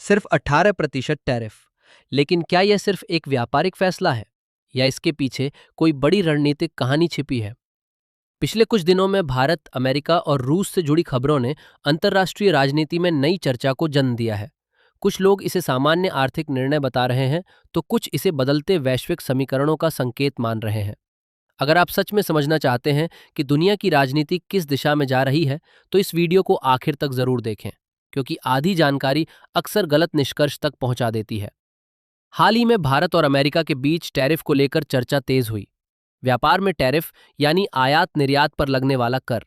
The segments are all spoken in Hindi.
सिर्फ 18% टैरिफ। लेकिन क्या यह सिर्फ एक व्यापारिक फैसला है या इसके पीछे कोई बड़ी रणनीतिक कहानी छिपी है? पिछले कुछ दिनों में भारत, अमेरिका और रूस से जुड़ी खबरों ने अंतर्राष्ट्रीय राजनीति में नई चर्चा को जन्म दिया है। कुछ लोग इसे सामान्य आर्थिक निर्णय बता रहे हैं, तो कुछ इसे बदलते वैश्विक समीकरणों का संकेत मान रहे हैं। अगर आप सच में समझना चाहते हैं कि दुनिया की राजनीति किस दिशा में जा रही है, तो इस वीडियो को आखिर तक जरूर देखें, क्योंकि आधी जानकारी अक्सर गलत निष्कर्ष तक पहुंचा देती है। हाल ही में भारत और अमेरिका के बीच टैरिफ को लेकर चर्चा तेज हुई। व्यापार में टैरिफ यानी आयात निर्यात पर लगने वाला कर।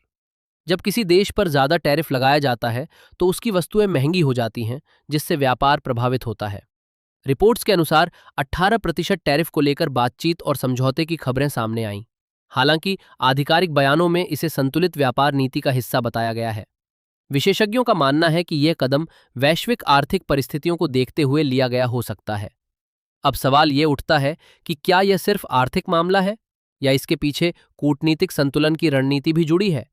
जब किसी देश पर ज्यादा टैरिफ लगाया जाता है तो उसकी वस्तुएं महंगी हो जाती हैं, जिससे व्यापार प्रभावित होता है। रिपोर्ट्स के अनुसार 18% टैरिफ को लेकर बातचीत और समझौते की खबरें सामने आईं। हालांकि आधिकारिक बयानों में इसे संतुलित व्यापार नीति का हिस्सा बताया गया है। विशेषज्ञों का मानना है कि यह कदम वैश्विक आर्थिक परिस्थितियों को देखते हुए लिया गया हो सकता है। अब सवाल ये उठता है कि क्या यह सिर्फ आर्थिक मामला है या इसके पीछे कूटनीतिक संतुलन की रणनीति भी जुड़ी है?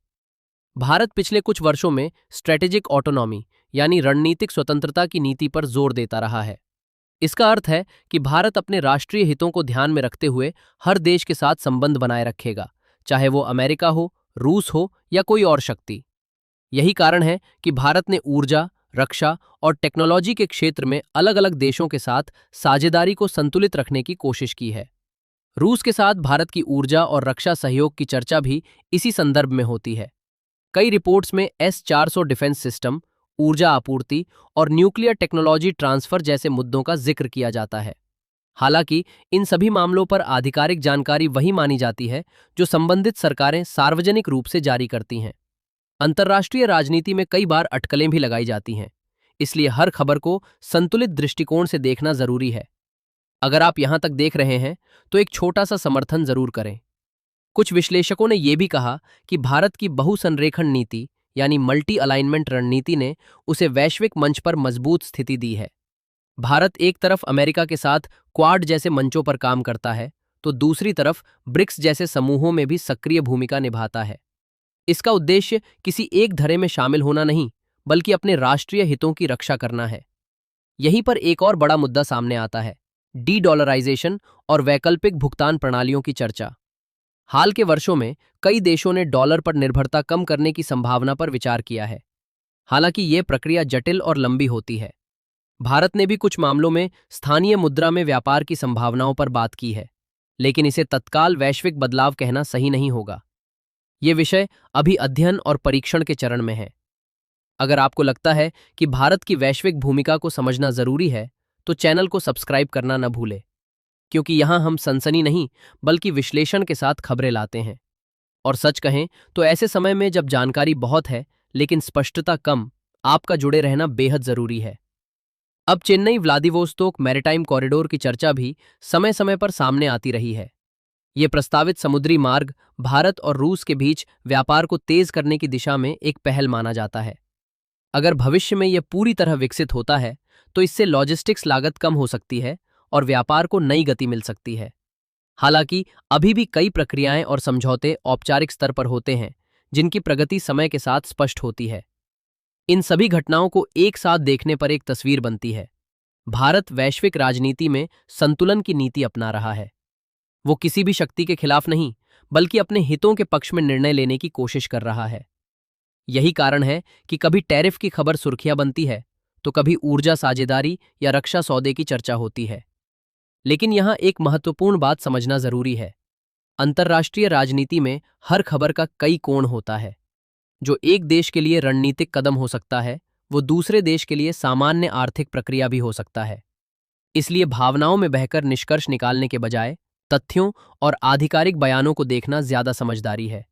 भारत पिछले कुछ वर्षों में स्ट्रेटेजिक ऑटोनॉमी यानी रणनीतिक स्वतंत्रता की नीति पर जोर देता रहा है। इसका अर्थ है कि भारत अपने राष्ट्रीय हितों को ध्यान में रखते हुए हर देश के साथ संबंध बनाए रखेगा, चाहे वो अमेरिका हो, रूस हो या कोई और शक्ति। यही कारण है कि भारत ने ऊर्जा, रक्षा और टेक्नोलॉजी के क्षेत्र में अलग अलग देशों के साथ साझेदारी को संतुलित रखने की कोशिश की है। रूस के साथ भारत की ऊर्जा और रक्षा सहयोग की चर्चा भी इसी संदर्भ में होती है। कई रिपोर्ट्स में S-400 डिफेंस सिस्टम, ऊर्जा आपूर्ति और न्यूक्लियर टेक्नोलॉजी ट्रांसफर जैसे मुद्दों का जिक्र किया जाता है। हालांकि इन सभी मामलों पर आधिकारिक जानकारी वही मानी जाती है जो संबंधित सरकारें सार्वजनिक रूप से जारी करती हैं। अंतर्राष्ट्रीय राजनीति में कई बार अटकलें भी लगाई जाती हैं, इसलिए हर खबर को संतुलित दृष्टिकोण से देखना जरूरी है। अगर आप यहां तक देख रहे हैं तो एक छोटा सा समर्थन जरूर करें। कुछ विश्लेषकों ने यह भी कहा कि भारत की बहुसंरेखण नीति यानी मल्टी अलाइनमेंट रणनीति ने उसे वैश्विक मंच पर मजबूत स्थिति दी है। भारत एक तरफ अमेरिका के साथ क्वाड जैसे मंचों पर काम करता है, तो दूसरी तरफ ब्रिक्स जैसे समूहों में भी सक्रिय भूमिका निभाता है। इसका उद्देश्य किसी एक धड़े में शामिल होना नहीं, बल्कि अपने राष्ट्रीय हितों की रक्षा करना है। यहीं पर एक और बड़ा मुद्दा सामने आता है, डी-डॉलराइजेशन और वैकल्पिक भुगतान प्रणालियों की चर्चा। हाल के वर्षों में कई देशों ने डॉलर पर निर्भरता कम करने की संभावना पर विचार किया है। हालांकि यह प्रक्रिया जटिल और लंबी होती है। भारत ने भी कुछ मामलों में स्थानीय मुद्रा में व्यापार की संभावनाओं पर बात की है, लेकिन इसे तत्काल वैश्विक बदलाव कहना सही नहीं होगा। ये विषय अभी अध्ययन और परीक्षण के चरण में है। अगर आपको लगता है कि भारत की वैश्विक भूमिका को समझना जरूरी है, तो चैनल को सब्सक्राइब करना न भूलें, क्योंकि यहां हम सनसनी नहीं बल्कि विश्लेषण के साथ खबरें लाते हैं। और सच कहें तो ऐसे समय में जब जानकारी बहुत है लेकिन स्पष्टता कम, आपका जुड़े रहना बेहद जरूरी है। अब चेन्नई व्लादिवोस्तोक मैरीटाइम कॉरिडोर की चर्चा भी समय समय पर सामने आती रही है। ये प्रस्तावित समुद्री मार्ग भारत और रूस के बीच व्यापार को तेज करने की दिशा में एक पहल माना जाता है। अगर भविष्य में यह पूरी तरह विकसित होता है तो इससे लॉजिस्टिक्स लागत कम हो सकती है और व्यापार को नई गति मिल सकती है। हालांकि अभी भी कई प्रक्रियाएं और समझौते औपचारिक स्तर पर होते हैं, जिनकी प्रगति समय के साथ स्पष्ट होती है। इन सभी घटनाओं को एक साथ देखने पर एक तस्वीर बनती है। भारत वैश्विक राजनीति में संतुलन की नीति अपना रहा है। वो किसी भी शक्ति के खिलाफ नहीं, बल्कि अपने हितों के पक्ष में निर्णय लेने की कोशिश कर रहा है। यही कारण है कि कभी टैरिफ की खबर सुर्खियां बनती है, तो कभी ऊर्जा साझेदारी या रक्षा सौदे की चर्चा होती है। लेकिन यहां एक महत्वपूर्ण बात समझना जरूरी है। अंतर्राष्ट्रीय राजनीति में हर खबर का कई कोण होता है। जो एक देश के लिए रणनीतिक कदम हो सकता है, वो दूसरे देश के लिए सामान्य आर्थिक प्रक्रिया भी हो सकता है। इसलिए भावनाओं में बहकर निष्कर्ष निकालने के बजाय तथ्यों और आधिकारिक बयानों को देखना ज्यादा समझदारी है।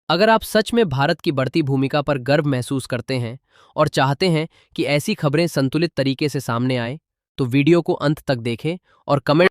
अगर आप सच में भारत की बढ़ती भूमिका पर गर्व महसूस करते हैं और चाहते हैं कि ऐसी खबरें संतुलित तरीके से सामने आए, तो वीडियो को अंत तक देखें और कमेंट